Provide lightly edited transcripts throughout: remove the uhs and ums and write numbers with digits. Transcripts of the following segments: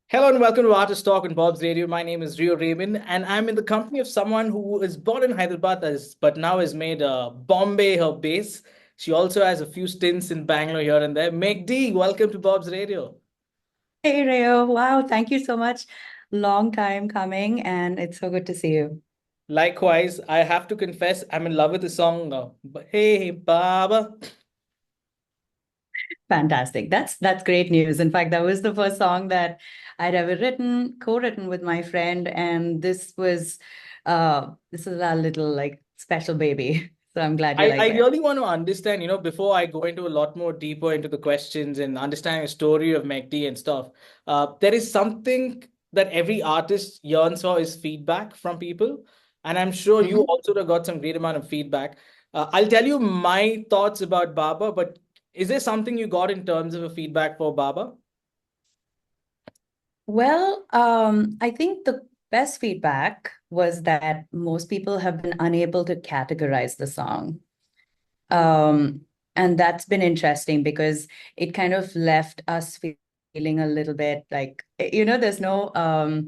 Hello and welcome to Artist Talk on Bob's Radio. My name is Rio Raymond, and I'm in the company of someone who is born in Hyderabad, but now has made Bombay her base. She also has a few stints in Bangalore here and there. Meg D, welcome to Bob's Radio. Hey Rayo, wow, thank you so much. Long time coming, and it's so good to see you. Likewise, I have to confess, I'm in love with the song Hey Baba. Fantastic. That's great news. In fact, that was the first song that I'd ever written, co-written with my friend, and this is our little like special baby. So I'm glad you I like it. really want to understand, before I go into a lot more deeper into the questions and understanding the story of Meg D and stuff, there is something that every artist yearns for is feedback from people. And I'm sure you Mhm. also have got some great amount of feedback. I'll tell you my thoughts about Baba, but is there something you got in terms of a feedback for Baba? Well, I think the best feedback was that most people have been unable to categorize the song. Um, and that's been interesting because it kind of left us feeling a little bit like, there's no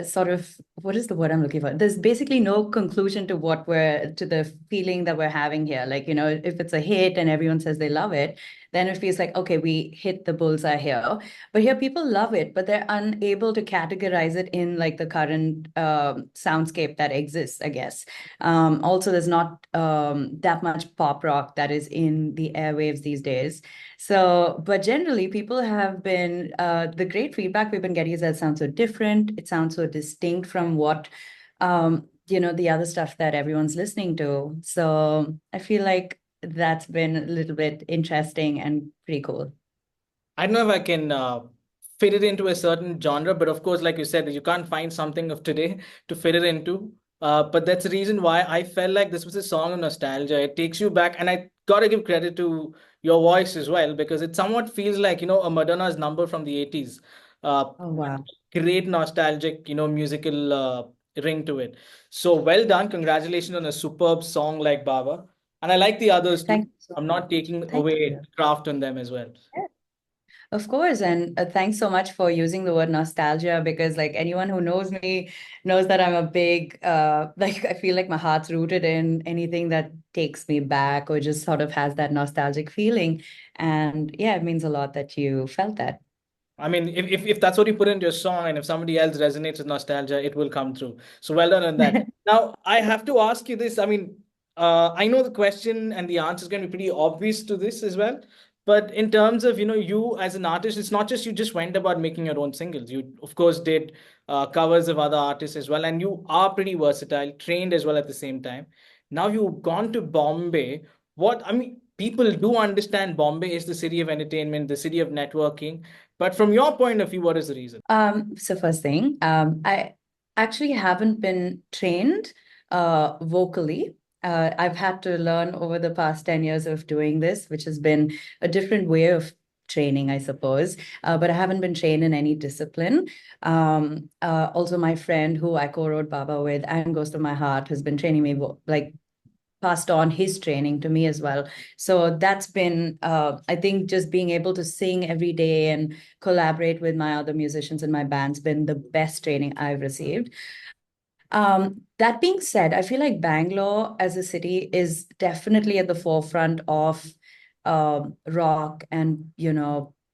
sort of what is the word I'm looking for? There's basically no conclusion to the feeling that we're having here. Like, if it's a hit and everyone says they love it, then it feels like, okay, we hit the bullseye here. But here people love it, but they're unable to categorize it in like the current soundscape that exists, I guess. Also, there's not that much pop rock that is in the airwaves these days. So, but generally, people have been the great feedback we've been getting is that it sounds so different. It sounds so distinct from what the other stuff that everyone's listening to. So I feel like that's been a little bit interesting and pretty cool. I don't know if I can fit it into a certain genre, but of course, like you said, you can't find something of today to fit it into. But that's the reason why I felt like this was a song of nostalgia. It takes you back, and I gotta give credit to your voice as well because it somewhat feels like a Madonna's number from the 80s. Oh, wow. Great nostalgic, musical ring to it. So well done. Congratulations on a superb song like Baba. And I like the others too. Thank you so I'm not much. taking Thank away you. craft on them as well. Of course, and thanks so much for using the word nostalgia because like anyone who knows me knows that I'm a big like I feel like my heart's rooted in anything that takes me back or just sort of has that nostalgic feeling. And yeah, it means a lot that you felt that. I mean, if that's what you put into your song, and if somebody else resonates with nostalgia, it will come through. So well done on that. Now, I have to ask you this. I mean, I know the question and the answer is going to be pretty obvious to this as well. But in terms of, you as an artist, it's not just you just went about making your own singles. You, of course, did covers of other artists as well. And you are pretty versatile, trained as well at the same time. Now you've gone to Bombay. I mean, people do understand Bombay is the city of entertainment, the city of networking, but from your point of view, what is the reason? So first thing, I actually haven't been trained vocally. I've had to learn over the past 10 years of doing this, which has been a different way of training, I suppose. But I haven't been trained in any discipline. Also, my friend who I co-wrote Baba with and Ghost of My Heart has been training me like passed on his training to me as well. So that's been, I think, just being able to sing every day and collaborate with my other musicians in my band's been the best training I've received. That being said, I feel like Bangalore as a city is definitely at the forefront of rock and,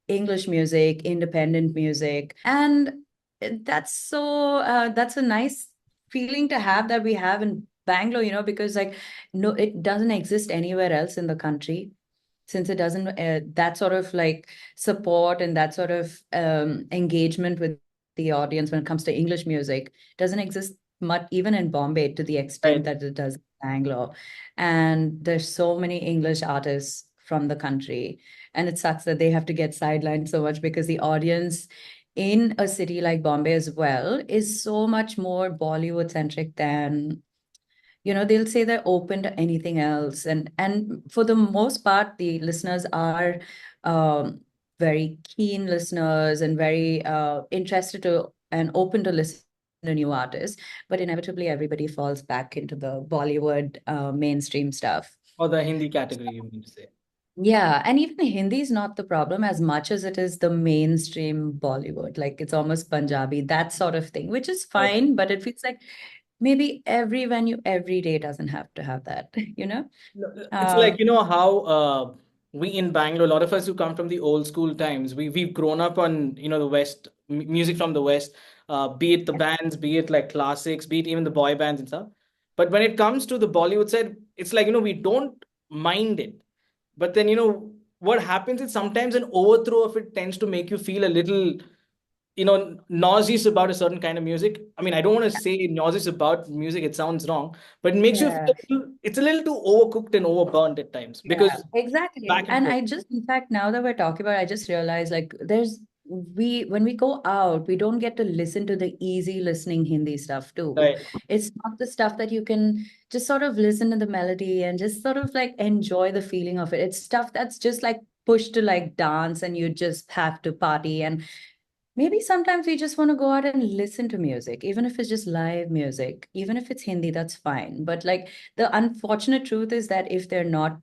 English music, independent music. And that's a nice feeling to have that we have in Bangalore, because like, no, it doesn't exist anywhere else in the country since it doesn't that sort of like support and that sort of engagement with the audience when it comes to English music doesn't exist much even in Bombay to the extent Right. that it does in Bangalore. And there's so many English artists from the country, and it sucks that they have to get sidelined so much because the audience in a city like Bombay as well is so much more Bollywood centric than they'll say they're open to anything else, and for the most part the listeners are um, very keen listeners and very interested to and open to listen to new artists, but inevitably everybody falls back into the Bollywood mainstream stuff. Or the Hindi category, you mean to say. Yeah, and even Hindi is not the problem as much as it is the mainstream Bollywood. Like it's almost Punjabi, that sort of thing, which is Right. fine, but it feels like maybe every venue every day doesn't have to have that, you know? No, it's like, Um, how we in Bangalore, a lot of us who come from the old school times, we've grown up on, the West, music from the West, be it the yeah, bands, be it like classics, be it even the boy bands and stuff. But when it comes to the Bollywood side, it's like, we don't mind it. But then, what happens is sometimes an overthrow of it tends to make you feel a little, nauseous about a certain kind of music. I mean, I don't want to say nauseous about music, it sounds wrong, but it makes you feel yeah. it's a little too overcooked and overburnt at times Yeah, because exactly. back and And forth. I just, in fact, now that we're talking about it, I just realized like when we go out, we don't get to listen to the easy listening Hindi stuff too. Right. It's not the stuff that you can just sort of listen to the melody and just sort of like enjoy the feeling of it. It's stuff that's just like pushed to like dance and you just have to party. And maybe sometimes we just want to go out and listen to music, even if it's just live music, even if it's Hindi, that's fine. But like the unfortunate truth is that if they're not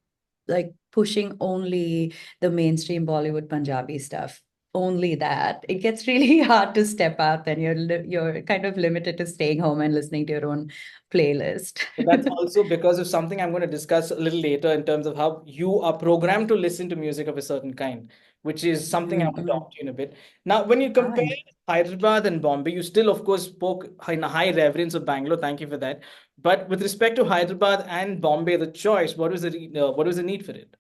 like pushing only the mainstream Bollywood Punjabi stuff, only that, it gets really hard to step out. Then you're kind of limited to staying home and listening to your own playlist. But that's also because of something I'm going to discuss a little later in terms of how you are programmed to listen to music of a certain kind, which is something I want to Mm-mm. talk to you in a bit. Now, when you compare Fine. Hyderabad and Bombay, you still, of course, spoke in a high reverence of Bangalore. Thank you for that. But with respect to Hyderabad and Bombay, the choice, what was the need for it?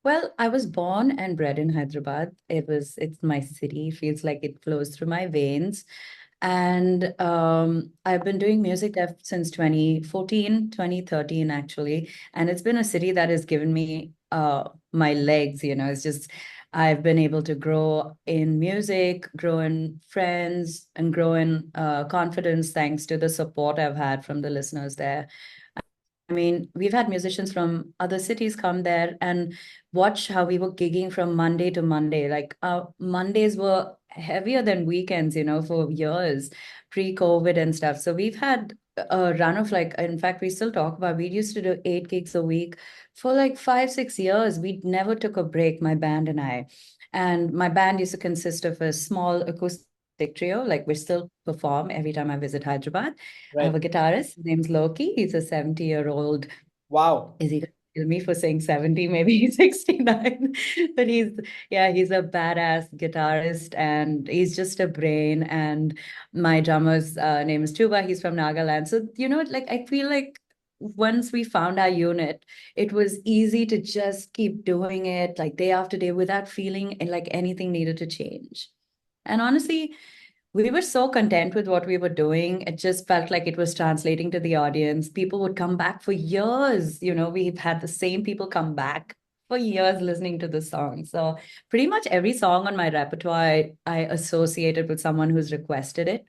Well, I was born and bred in Hyderabad. It's my city, feels like it flows through my veins. And I've been doing music there since 2014, 2013 actually. And it's been a city that has given me my legs, It's just, I've been able to grow in music, grow in friends, and grow in confidence thanks to the support I've had from the listeners there. I mean, we've had musicians from other cities come there and watch how we were gigging from Monday to Monday. Like Mondays were heavier than weekends, for years, pre-COVID and stuff. So we've had a run of like, in fact, we still talk about, we used to do 8 gigs a week for like 5, 6 years. We never took a break, my band and I. And my band used to consist of a small acoustic trio. Like we still perform every time I visit Hyderabad. I have Right. a guitarist. His name's Loki. He's a 70-year-old. Wow. Is he gonna kill me for saying 70? Maybe he's 69. But yeah, he's a badass guitarist and he's just a brain. And my drummer's name is Tuba. He's from Nagaland. So, like I feel like once we found our unit, it was easy to just keep doing it like day after day without feeling like anything needed to change. And honestly, we were so content with what we were doing. It just felt like it was translating to the audience. People would come back for years. We've had the same people come back for years listening to the song. So pretty much every song on my repertoire, I associated with someone who's requested it.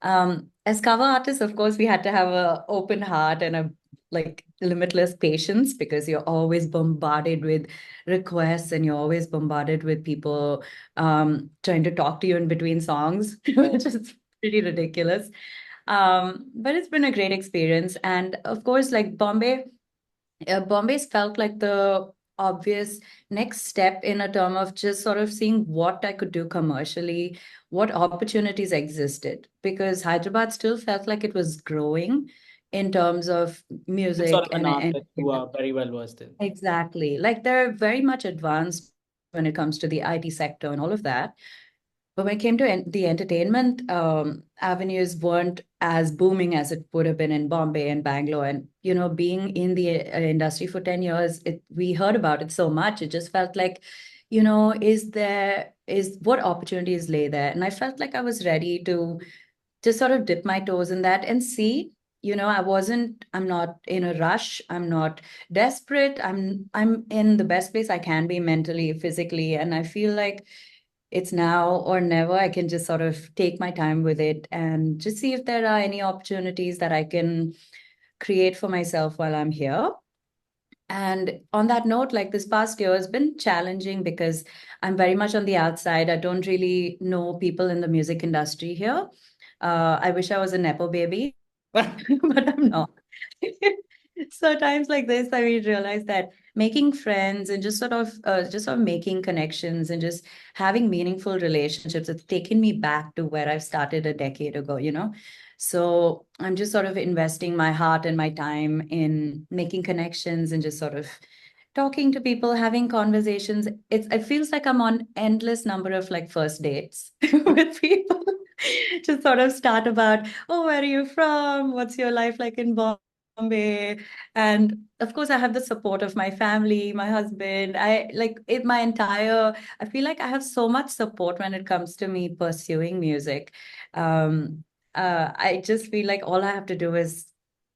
As cover artists, of course, we had to have an open heart and a like limitless patience because you're always bombarded with requests and you're always bombarded with people trying to talk to you in between songs, which is pretty ridiculous. But it's been a great experience. And of course, like Bombay's felt like the obvious next step in a term of just sort of seeing what I could do commercially, what opportunities existed, because Hyderabad still felt like it was growing in terms of It's sort music of an and art that you entertainment. are very well versed in. Exactly. Like they're very much advanced when it comes to the IT sector and all of that. But when it came to the entertainment avenues weren't as booming as it would have been in Bombay and Bangalore. And, being in the industry for 10 years, we heard about it so much. It just felt like, what opportunities lay there? And I felt like I was ready to just sort of dip my toes in that and see. I'm not in a rush. I'm not desperate. I'm in the best place I can be mentally, physically. And I feel like it's now or never. I can just sort of take my time with it and just see if there are any opportunities that I can create for myself while I'm here. And on that note, like this past year has been challenging because I'm very much on the outside. I don't really know people in the music industry here. I wish I was a Nepo baby, but I'm not. So times like this, I realize that making friends and just sort of making connections and just having meaningful relationships. It's taken me back to where I've started a decade ago, you know. So I'm just sort of investing my heart and my time in making connections and just sort of talking to people, having conversations. It feels like I'm on endless number of like first dates with people. Just sort of start about, oh, where are you from? What's your life like in Bombay? And of course, I have the support of my family, my husband. I feel like I have so much support when it comes to me pursuing music. Um, I just feel like all I have to do is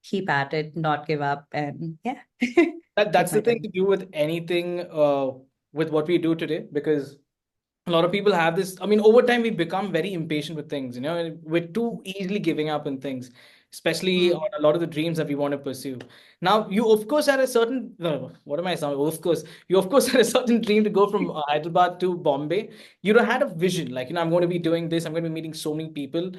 keep at it, not give up, and yeah, That's take the my thing to time. do with anything, with what we do today, because a lot of people have this. I mean, over time we become very impatient with things, you know, and we're too easily giving up on things, especially on Mm, a lot of the dreams that we want to pursue. Now, you of course had a certain, no, what am I saying? Of course, you of course had a certain dream to go from Hyderabad to Bombay. You know, had a vision, like, I'm going to be doing this, I'm going to be meeting so many people.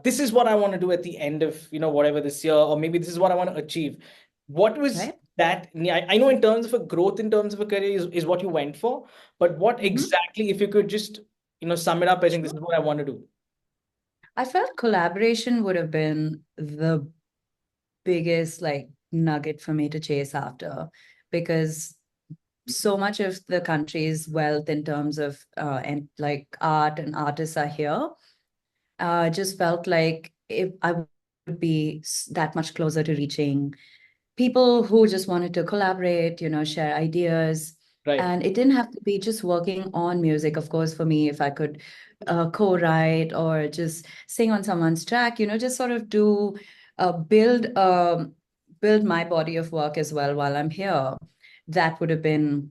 This is what I want to do at the end of, whatever this year, or maybe this is what I want to achieve. What was right? that? I know in terms of a growth, in terms of a career, is what you went for, but what Hmm. exactly, if you could just, sum it up, I think this Sure. is what I want to do. I felt collaboration would have been the biggest like nugget for me to chase after because so much of the country's wealth in terms of and like art and artists are here. Just felt like if I would be that much closer to reaching people who just wanted to collaborate, share ideas. Right. And it didn't have to be just working on music. Of course, for me, if I could co-write or just sing on someone's track, just sort of do build my body of work as well while I'm here. That would have been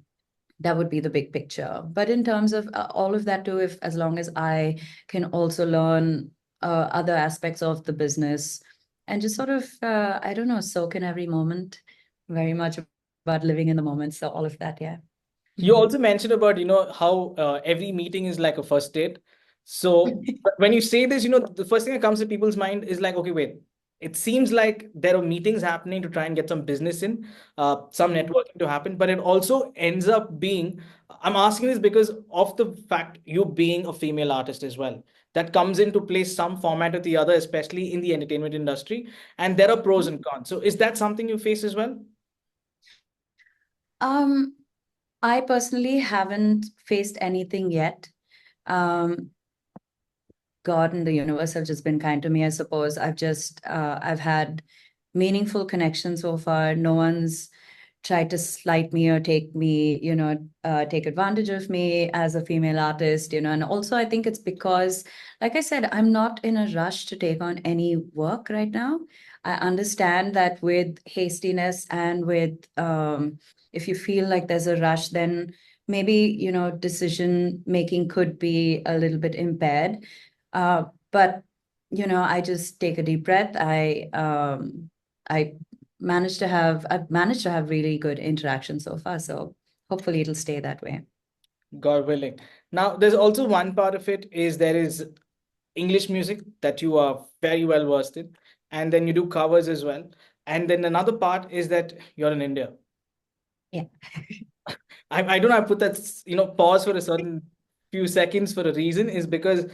that would be the big picture. But in terms of all of that too, if as long as I can also learn other aspects of the business and just sort of, I don't know, soak in every moment, very much about living in the moment. So all of that, yeah. You also mentioned about, how every meeting is like a first date. So when you say this, the first thing that comes to people's mind is like, okay, wait, it seems like there are meetings happening to try and get some business in, some Mm. networking to happen, but it also ends up being, I'm asking this because of the fact you being a female artist as well. That comes into play some format or the other, especially in the entertainment industry. And there are pros and cons. So is that something you face as well? Um, I personally haven't faced anything yet. Um, God and the universe have just been kind to me, I suppose. I've had meaningful connections so far. No one's tried to slight me or take advantage of me as a female artist, and also I think it's because, like I said, I'm not in a rush to take on any work right now. I understand that with hastiness and with, if you feel like there's a rush, then maybe, decision making could be a little bit impaired. But I just take a deep breath. I I've managed to have really good interaction so far. So hopefully it'll stay that way. God willing. Now, there's also one part of it is there is English music that you are very well versed in, and then you do covers as well. And then another part is that you're in India. Yeah. I don't know, I put that, pause for a certain few seconds for a reason, is because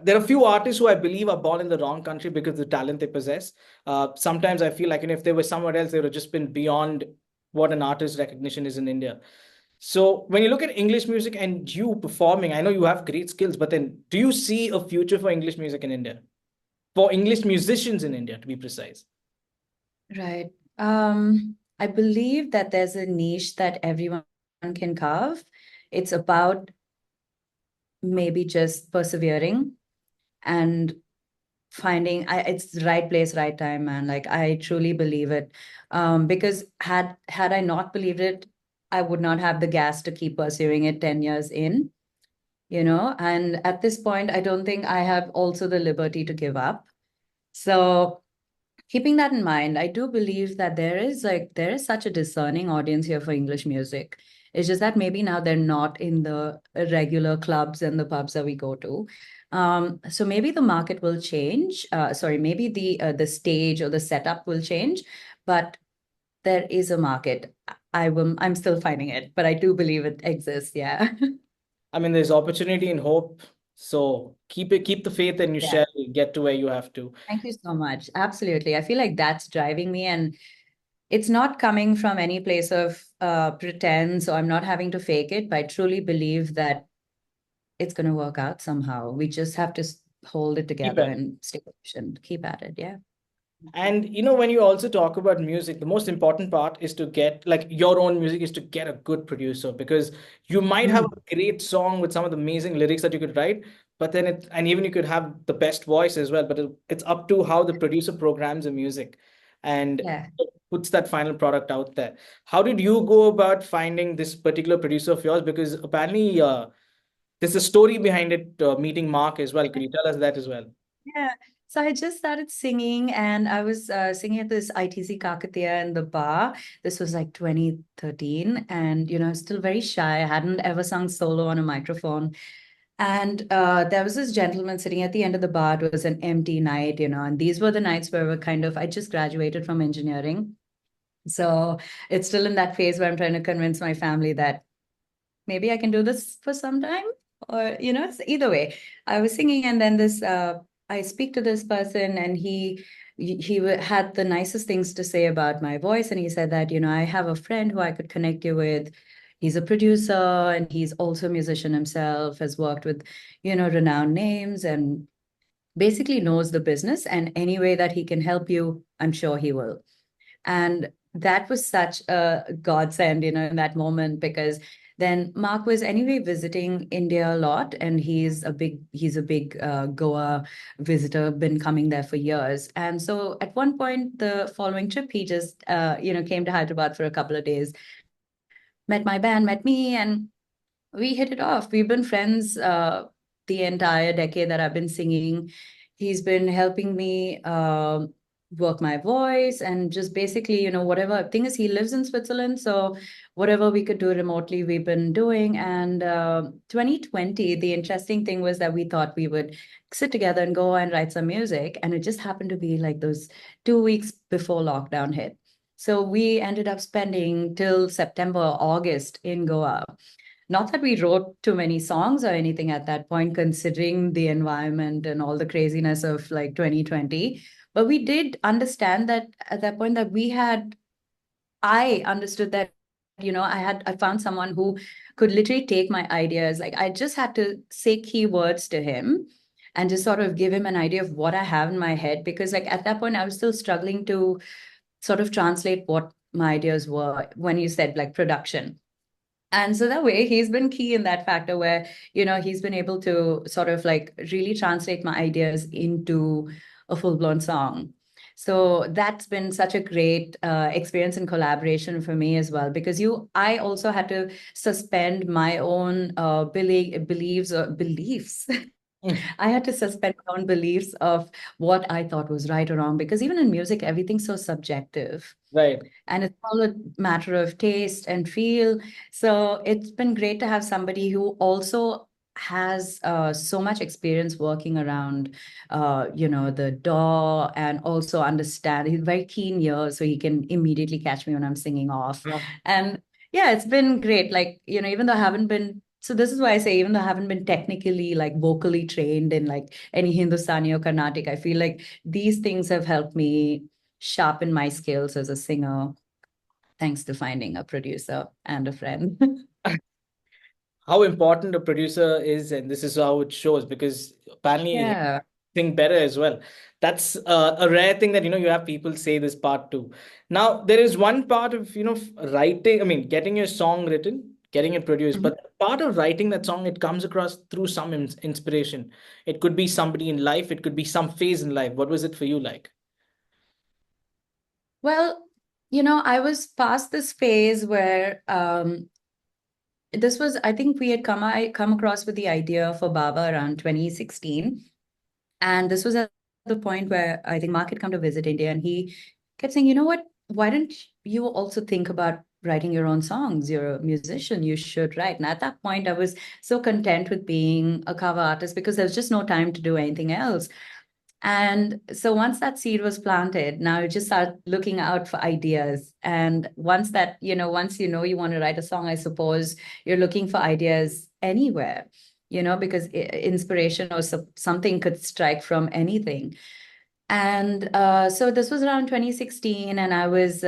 there are a few artists who I believe are born in the wrong country because of the talent they possess. Sometimes I feel like, if they were somewhere else, they would have just been beyond what an artist's recognition is in India. So when you look at English music and you performing, I know you have great skills, but then do you see a future for English music in India? For English musicians in India, to be precise. Right. I believe that there's a niche that everyone can carve. It's about maybe just persevering and finding it's the right place, right time, man. Like I truly believe it. Because had I not believed it, I would not have the gas to keep pursuing it 10 years in, and at this point, I don't think I have also the liberty to give up. So keeping that in mind, I do believe that there is such a discerning audience here for English music. It's just that maybe now they're not in the regular clubs and the pubs that we go to. So maybe the market will change. Sorry, maybe the stage or the setup will change, but there is a market. I'm still finding it, but I do believe it exists. Yeah. I mean, there's opportunity and hope. So keep the faith, and you Yeah. shall get to where you have to. Thank you so much. Absolutely. I feel like that's driving me, and it's not coming from any place of pretense, or I'm not having to fake it, but I truly believe that it's going to work out somehow. We just have to hold it Keep together it. and stay patient, keep at it. Yeah. And when you also talk about music, the most important part is to get, like, your own music is to get a good producer, because you might have Mm. a great song with some of the amazing lyrics that you could write, but then and even you could have the best voice as well, but it's up to how the producer programs the music and Yeah. puts that final product out there. How did you go about finding this particular producer of yours? Because apparently, there's a story behind it, meeting Mark as well. Could you tell us that as well? Yeah. So I just started singing, and I was singing at this ITC Kakatiya in the bar. This was like 2013. And, still very shy. I hadn't ever sung solo on a microphone. And there was this gentleman sitting at the end of the bar. It was an empty night, and these were the nights where I just graduated from engineering. So it's still in that phase where I'm trying to convince my family that maybe I can do this for some time, or it's either way. I was singing, and then I speak to this person, and had the nicest things to say about my voice, and he said that I have a friend who I could connect you with. He's a producer, and he's also a musician himself, has worked with renowned names, and basically knows the business, and any way that he can help you, I'm sure he will. And that was such a godsend, in that moment, because then Mark was anyway visiting India a lot, and he's a big Goa visitor, been coming there for years. And so at one point, the following trip, he just came to Hyderabad for a couple of days, met my band, met me, and we hit it off. We've been friends the entire decade that I've been singing. He's been helping me work my voice, and just basically, whatever. Thing is, he lives in Switzerland, so whatever we could do remotely, we've been doing. And 2020, the interesting thing was that we thought we would sit together and go and write some music, and it just happened to be like those 2 weeks before lockdown hit. So we ended up spending till September, August in Goa. Not that we wrote too many songs or anything at that point, considering the environment and all the craziness of like 2020. But we did understand that at that point that I understood that, I found someone who could literally take my ideas. Like I just had to say keywords to him and just sort of give him an idea of what I have in my head. Because like at that point, I was still struggling to sort of translate what my ideas were when you said like production. And so that way, he's been key in that factor where, he's been able to sort of like really translate my ideas into a full-blown song. So that's been such a great experience and collaboration for me as well, because I also had to suspend my own beliefs. Mm. I had to suspend my own beliefs of what I thought was right or wrong, because even in music, everything's so subjective, Right. and it's all a matter of taste and feel. So it's been great to have somebody who also has so much experience working around the DAW, and also understand. He's very keen ear, so he can immediately catch me when I'm singing off. And yeah, it's been great. Like, even though I haven't been, so this is why I say, even though I haven't been technically like vocally trained in like any Hindustani or Carnatic, I feel like these things have helped me sharpen my skills as a singer, thanks to finding a producer and a friend. How important a producer is, and this is how it shows, because apparently he Yeah. think better as well. That's a rare thing that you have people say this part too. Now there is one part of writing. I mean, getting your song written, getting it produced, Mhm. but part of writing that song, it comes across through some inspiration. It could be somebody in life. It could be some phase in life. What was it for you like? Well, I was past this phase where I think I come across with the idea for Baba around 2016. And this was at the point where I think Mark had come to visit India, and he kept saying, you know what, why don't you also think about writing your own songs? You're a musician, you should write. And at that point, I was so content with being a cover artist because there was just no time to do anything else. And so once that seed was planted, now you just start looking out for ideas. And once that, once you know you want to write a song, I suppose you're looking for ideas anywhere, because inspiration or something could strike from anything. And so this was around 2016, and I was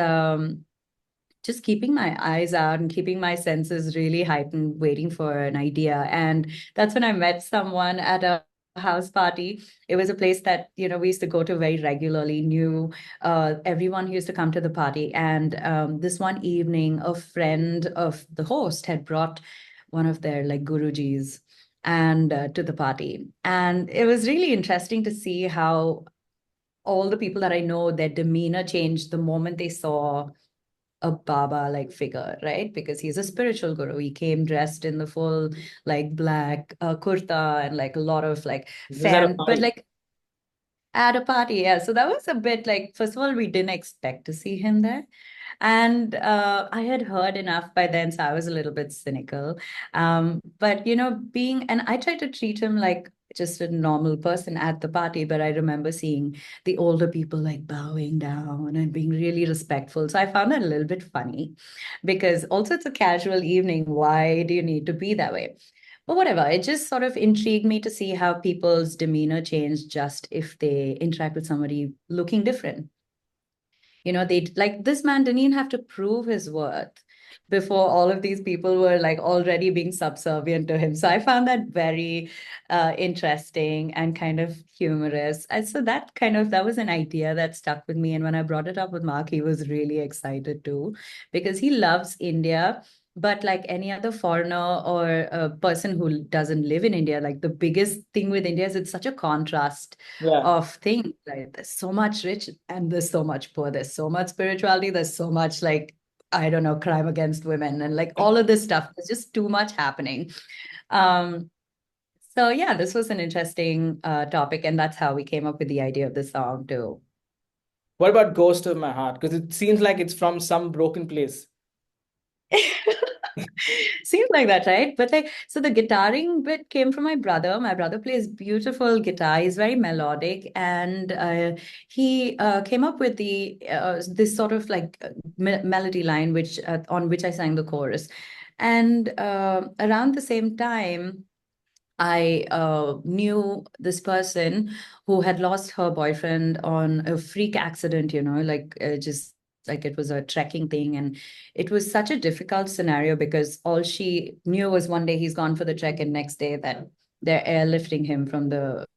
just keeping my eyes out and keeping my senses really heightened, waiting for an idea. And that's when I met someone at a house party. It was a place that, we used to go to very regularly, knew everyone who used to come to the party. And this one evening, a friend of the host had brought one of their like gurujis and to the party. And it was really interesting to see how all the people that I know, their demeanor changed the moment they saw a Baba like figure, right? Because he's a spiritual guru. He came dressed in the full like black kurta and like a lot of like This is at a but party. like at a party. Yeah. So that was a bit like, first of all, we didn't expect to see him there. And I had heard enough by then, so I was a little bit cynical. But and I tried to treat him like just a normal person at the party, but I remember seeing the older people like bowing down and being really respectful. So I found that a little bit funny because also it's a casual evening. Why do you need to be that way? But whatever, it just sort of intrigued me to see how people's demeanor change just if they interact with somebody looking different. They like this man didn't even have to prove his worth before all of these people were like already being subservient to him. So I found that very interesting and kind of humorous. And so that was an idea that stuck with me. And when I brought it up with Mark, he was really excited too, because he loves India. But like any other foreigner or a person who doesn't live in India, like the biggest thing with India is it's such a contrast Yeah. of things. Like there's so much rich and there's so much poor. There's so much spirituality. There's so much like, I don't know, crime against women and like all of this stuff. There's just too much happening. Um, so yeah, this was an interesting topic, and that's how we came up with the idea of the song too. What about Ghost of My Heart? Because it seems like it's from some broken place. Seems like that, right? But like, so the guitaring bit came from my brother. My brother plays beautiful guitar. He's very melodic, and he came up with the this sort of like melody line, which on which I sang the chorus. And around the same time, I knew this person who had lost her boyfriend on a freak accident, like just like it was a trekking thing. And it was such a difficult scenario because all she knew was one day he's gone for the trek and next day that they're airlifting him from the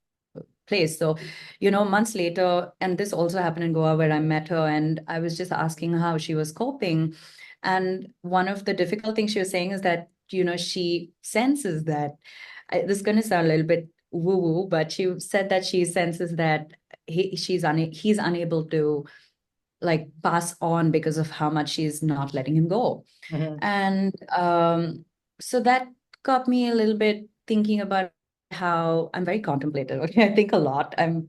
place. So, months later, and this also happened in Goa where I met her, and I was just asking her how she was coping. And one of the difficult things she was saying is that, she senses that this is going to sound a little bit woo-woo, but she said that she senses that he's unable to like pass on because of how much she's not letting him go. Mhm. And so that got me a little bit thinking about how I'm very contemplative. Okay, I think a lot. I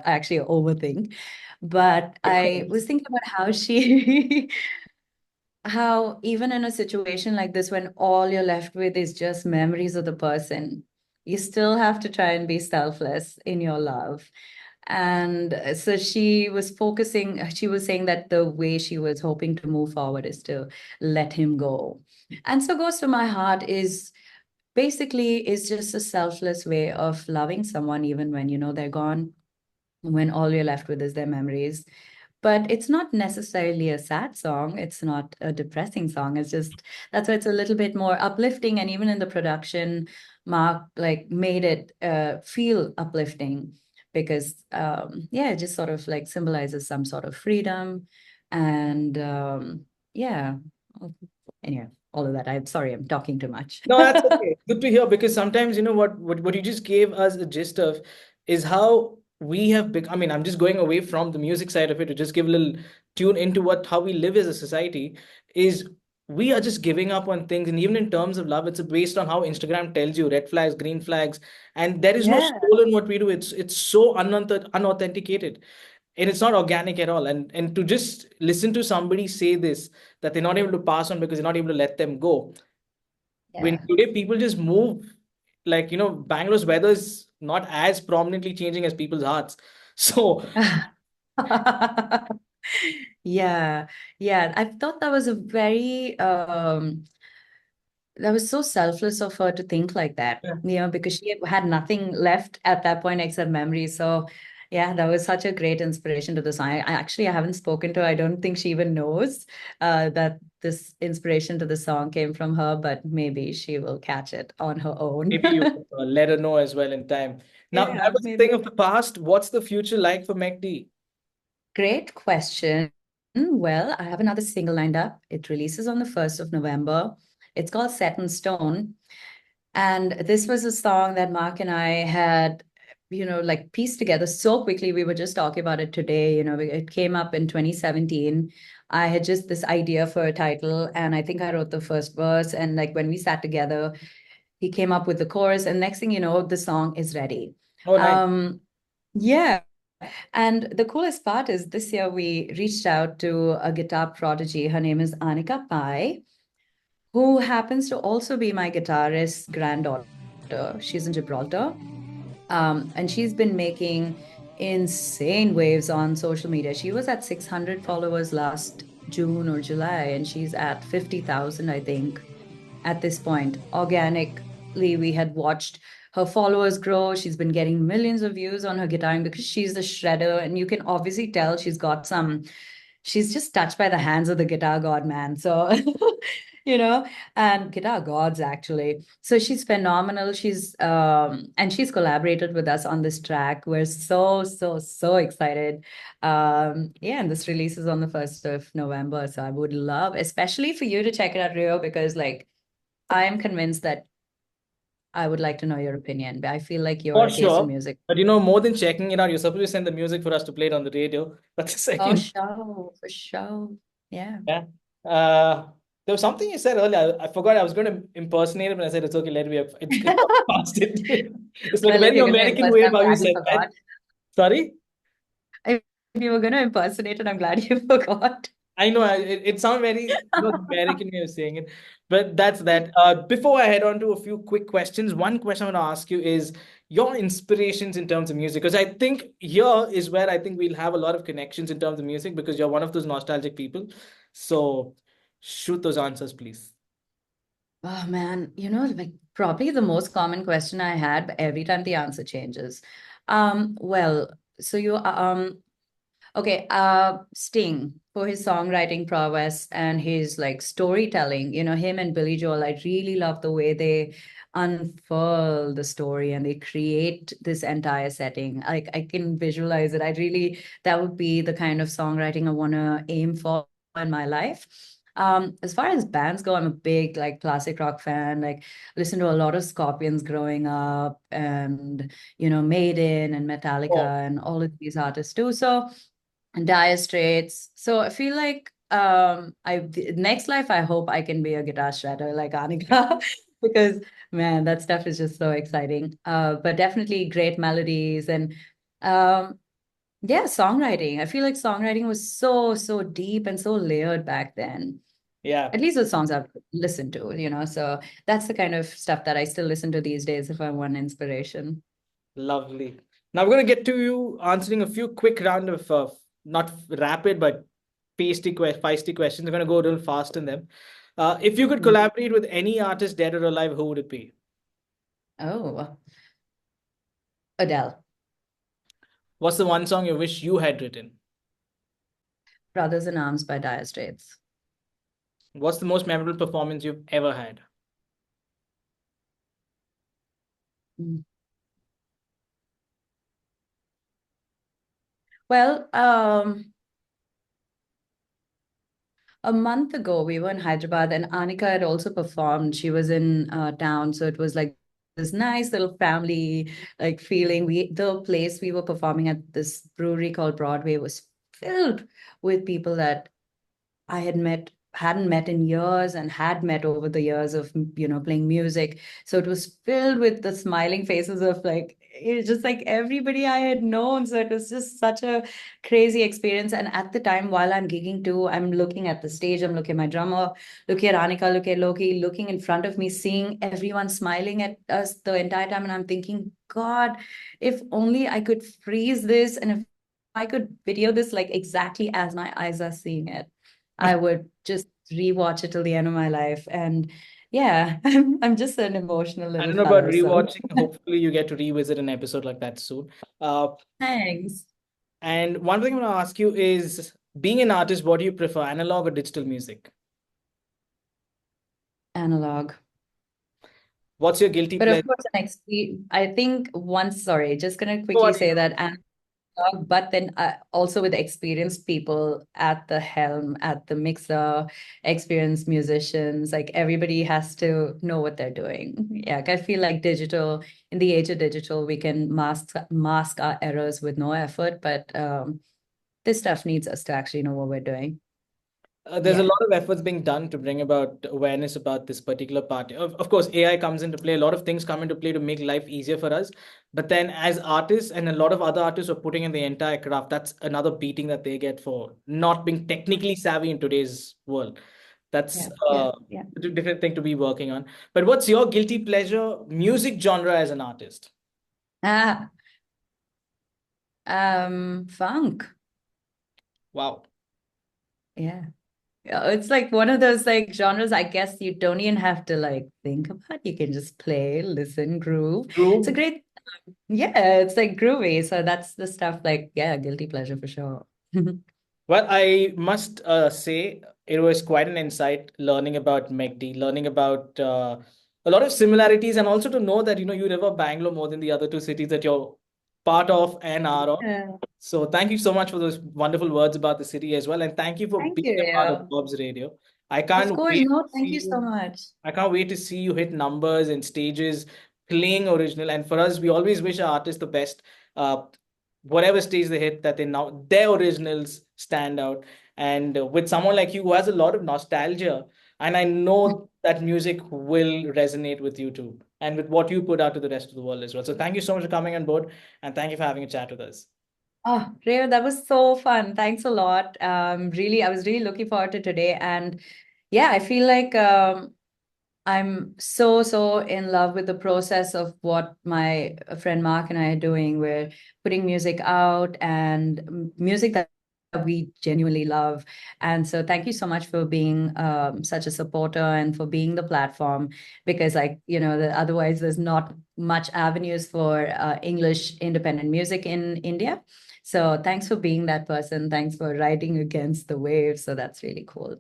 actually overthink. But I was thinking about how she how even in a situation like this, when all you're left with is just memories of the person, you still have to try and be selfless in your love. And so she was saying that the way she was hoping to move forward is to let him go. And so Goes to My Heart is just a selfless way of loving someone, even when they're gone, when all you're left with is their memories. But it's not necessarily a sad song. It's not a depressing song. It's just that's why it's a little bit more uplifting. And even in the production, Mark like made it feel uplifting because yeah, it just sort of like symbolizes some sort of freedom. And yeah. Anyway, all of that. I'm sorry, I'm talking too much. No, that's okay. Good to hear because sometimes you know what you just gave us a gist of is how we have I mean, I'm just going away from the music side of it to just give a little tune into what how we live as a society is we are just giving up on things, and even in terms of love, it's based on how Instagram tells you red flags, green flags, and there is no Yeah. soul in what we do. It's so unauthenticated, and it's not organic at all. And to just listen to somebody say this that they're not able to pass on because they're not able to let them go when Yeah. today people just move like Bangalore's weather is not as prominently changing as people's hearts. So Yeah, yeah. I thought that was a very that was so selfless of her to think like that, yeah, because she had nothing left at that point except memory. So, yeah, that was such a great inspiration to the song. I haven't spoken to her. I don't think she even knows that this inspiration to the song came from her, but maybe she will catch it on her own. maybe you could, let her know as well in time. Now, that Yeah, was a thing maybe. of the past. What's the future like for Meg D? Great question. Well, I have another single lined up. It releases on the 1st of November. It's called Set in Stone. And this was a song that Mark and I had, like pieced together so quickly. We were just talking about it today. It came up in 2017. I had just this idea for a title, and I think I wrote the first verse. And like when we sat together, he came up with the chorus, and next thing you know, the song is ready. Oh, nice. Um, yeah. And the coolest part is this year we reached out to a guitar prodigy. Her name is Anika Pai, who happens to also be my guitarist's granddaughter. She's in Gibraltar. And she's been making insane waves on social media. She was at 600 followers last June or July, and she's at 50,000, I think, at this point. Organically, we had watched her followers grow. She's been getting millions of views on her guitaring because she's a shredder, and you can obviously tell she's just touched by the hands of the guitar god, man. So, you know, and guitar gods actually. So she's phenomenal. And she's collaborated with us on this track. We're so, so, so excited. Yeah, and this releases on the 1st of November. So I would love, especially for you to check it out, Rio, because like I am convinced that I would like to know your opinion. But I feel like For your taste in sure. music. But more than checking it out, you're supposed to send the music for us to play it on the radio. That's the Oh, second. for sure. Yeah. Yeah. Uh, there was something you said earlier. I forgot I was going to impersonate it, but I said it's okay. Let me. It's past it. It's like a Well, if very you're going to American way impersonate, of I'm how you glad you said that. forgot. Sorry. If you were going to impersonate it, I'm glad you forgot. I know it sounds very American way of saying it, but that's that. Before I head on to a few quick questions, one question I want to ask you is your inspirations in terms of music, because I think here is where I think we'll have a lot of connections in terms of music because you're one of those nostalgic people. So shoot those answers, please. Oh man, like probably the most common question I had, but every time the answer changes. Well, so okay, Sting for his songwriting prowess and his like storytelling, him and Billy Joel, I really love the way they unfurl the story and they create this entire setting. Like I can visualize it. That would be the kind of songwriting I want to aim for in my life. As far as bands go, I'm a big like classic rock fan. Like listen to a lot of Scorpions growing up and Maiden and Oh, Metallica and all of these artists too. So and Dire Straits. So I feel like next life I hope I can be a guitar shredder like Anika because man, that stuff is just so exciting. But definitely great melodies and um yeah, songwriting. I feel like songwriting was so, so deep and so layered back then. yeah, At least the songs I've listened to. So that's the kind of stuff that I still listen to these days if I want inspiration. lovely. Now we're gonna get to you answering a few quick round of not rapid but feisty questions. We're gonna go a little fast in them. If you could Mm. collaborate with any artist, dead or alive, who would it be? Oh, Adele, What's the one song you wish you had written? Brothers in Arms by Dire Straits. What's the most memorable performance you've ever had? Mm. Well, a month ago, we were in Hyderabad, and Anika had also performed. She was in town, so it was like this nice little family like feeling. The place we were performing at, this brewery called Broadway, was filled with people that I had met hadn't met in years and had met over the years of, playing music. So it was filled with the smiling faces of like, it's just like everybody I had known. So it was just such a crazy experience. And at the time, while I'm gigging too, I'm looking at the stage, I'm looking at my drummer, looking at Anika, looking at Loki, looking in front of me, seeing everyone smiling at us the entire time. And I'm thinking, God, if only I could freeze this, and if I could video this like exactly as my eyes are seeing it, I would just rewatch it till the end of my life. And yeah, I'm just an emotional I little don't know about fellow. So rewatching. Hopefully, you get to revisit an episode like that soon. Uh, thanks. and one thing I'm going to ask you is, being an artist, what do you prefer, analog or digital music? Analog. What's your guilty But of pleasure? course, I think once, sorry, just gonna Go quickly on, say that analog, but then also with experienced people at the helm, at the mixer, experienced musicians, like everybody has to know what they're doing. Yeah, like I feel like digital, in the age of digital, we can mask our errors with no effort, but this stuff needs us to actually know what we're doing. There's a Yeah. lot of efforts being done to bring about awareness about this particular part. Of course, AI comes into play. A lot of things come into play to make life easier for us. But then, as artists, and a lot of other artists are putting in the entire craft, that's another beating that they get for not being technically savvy in today's world. That's Yeah, yeah, yeah. a different thing to be working on. But what's your guilty pleasure music genre as an artist? Ah, funk. Wow. Yeah. Yeah, it's like one of those like genres I guess you don't even have to like think about. You can just play, listen, groove. It's a True. great, yeah, it's like groovy. So that's the stuff like, yeah, guilty pleasure for sure. Well, I must say it was quite an insight learning about Meg D, learning about a lot of similarities, and also to know that you love Bangalore more than the other two cities that you're part of and are on. Yeah. So thank you so much for those wonderful words about the city as well, and thank you for Thank being you, a part of Rio. Bob's Radio. I Of can't course, wait no, to thank see you so you. much. I can't wait to see you hit numbers and stages playing original. And for us, we always wish our artists the best. Uh, Whatever stage they hit, that they now their originals stand out. And with someone like you who has a lot of nostalgia, and I know that music will resonate with you too, and with what you put out to the rest of the world as well. So thank you so much for coming on board, and thank you for having a chat with us. Oh, Rio, that was so fun. Thanks a lot. Really, I was really looking forward to today. And yeah, I feel like I'm so in love with the process of what my friend Mark and I are doing. We're putting music out and music that we genuinely love. And so thank you so much for being such a supporter and for being the platform, because like, otherwise there's not much avenues for English independent music in India. So thanks for being that person. Thanks for riding against the wave. So that's really cool.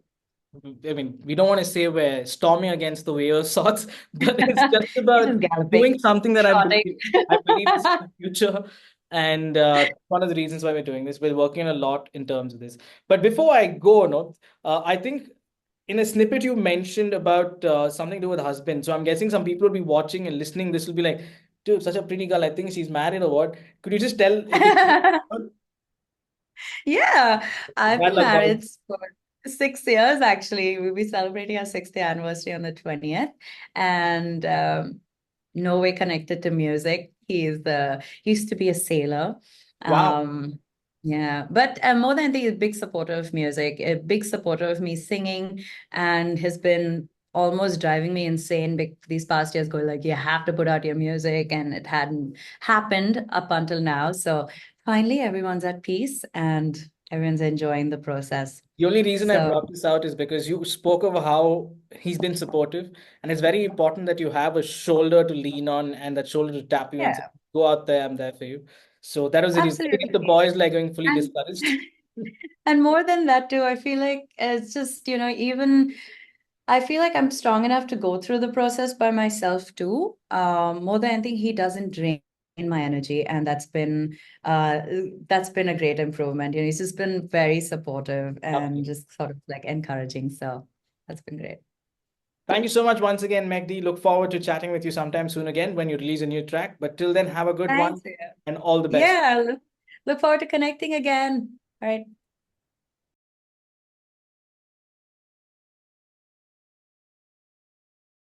I mean, we don't want to say we're storming against the wave of sorts, but it's just You're about just galloping, doing something that trotting. I believe is the future. And one of the reasons why we're doing this, we're working a lot in terms of this. But before I go, no, I think in a snippet you mentioned about something to do with husband. So I'm guessing some people will be watching and listening. This will be like, dude, such a pretty girl. I think she's married or what? Could you just tell a bit about Yeah, I've that been like that? married for 6 years actually. We'll be celebrating our 60th anniversary on the 20th. And no way connected to music. He used to be a sailor. Wow. Yeah, but more than anything, he's a big supporter of music, a big supporter of me singing, and has been almost driving me insane these past years, going like, you have to put out your music, and it hadn't happened up until now. So finally, everyone's at peace and everyone's enjoying the process. The only reason I So brought this out is because you spoke of how he's been supportive, and it's very important that you have a shoulder to lean on and that shoulder to tap you and say, yeah, "Go out there, I'm there for you." So that was the reason. I think if the absolutely. boys like going fully And discouraged. and more than that too, I feel like it's just, even I feel like I'm strong enough to go through the process by myself too. More than anything, he doesn't drain my energy, and uh that's been a great improvement. He's just been very supportive and Lovely. just sort of like encouraging. So that's been great. Thank you so much once again, Meg D. Look forward to chatting with you sometime soon again when you release a new track. But till then, have a good one Thanks. Yeah, and all the best. yeah. Look forward to connecting again. All right.